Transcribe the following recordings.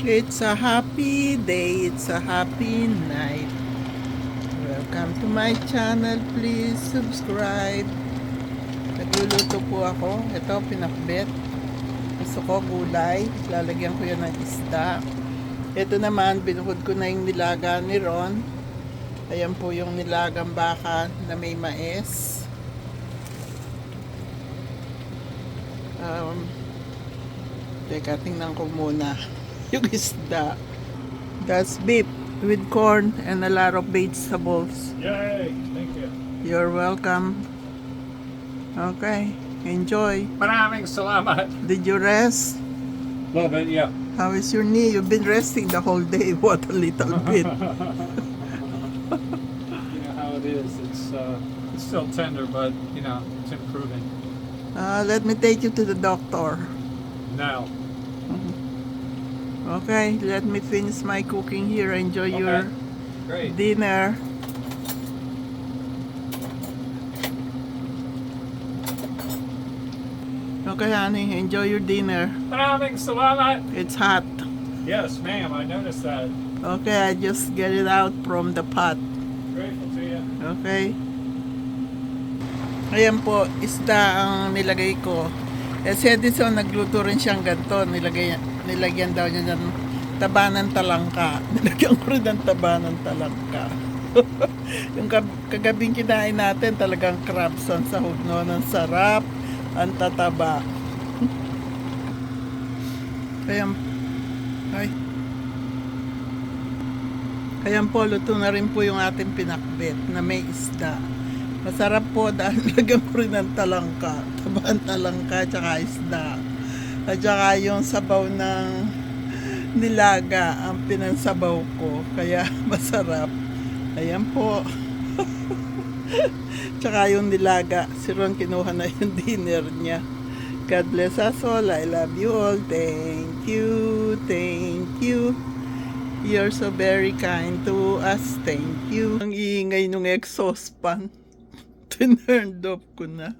It's a happy day, it's a happy night. Welcome to my channel, please subscribe. Nagluluto po ako. Ito, pinakbet. Gusto ko gulay. Lalagyan ko yan ng isda. Ito naman, binuhod ko na yung nilaga ni Ron. Ayan po yung nilagang baka na may mais. Teka, tingnan ko muna yung isda. That's beef with corn and a lot of vegetables. Yay! Thank you. You're welcome. Okay, enjoy. Maraming salamat. Did you rest? Love it, yeah. How is your knee? You've been resting the whole day. What a little bit. You know how it is. It's still tender, but you know it's improving. Let me take you to the doctor. Now, Okay, let me finish my cooking here. Enjoy your great. dinner. Okay, honey, enjoy your dinner. Maraming salamat. It's hot. Yes, ma'am. I noticed that. Okay, I just get it out from the pot. Grateful to you. Okay. Ayan po, isda ang nilagay ko. Si Edison, nagluto rin siyang ganito. Nilagyan daw niya ng taba ng talangka. Nilagyan ko rin ng taba ng talangka. Yung kagabing kinain natin, talagang crabs ang sahog noon. Ang sarap, ang tataba. Ayan. Ay. Ayan po, luto na rin po yung ating pinakbet na may isda. Masarap po dahil lagyan ko rin ng talangka. Tabaan talangka, tsaka isda. At tsaka yung sabaw ng nilaga ang pinansabaw ko. Kaya masarap. Ayan po. Tsaka yung nilaga. Si Ron kinuha na yung dinner niya. God bless us all. I love you all. Thank you. Thank you. You're so very kind to us. Thank you. Ang iingay nung exhaust fan. Tinurned off ko na.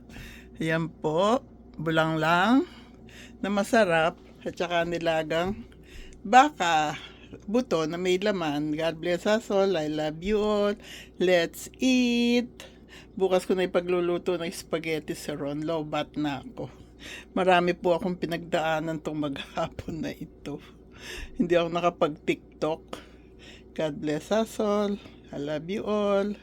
Ayan po. Bulang lang. Na masarap. At saka nilagang baka. Buto na may laman. God bless us all. I love you all. Let's eat. Bukas ko na ipagluluto ng spaghetti sa Ron. Lobat na ako. Marami po akong pinagdaanan tong maghapon na ito. Hindi ako nakapag-TikTok. God bless us all. I love you all.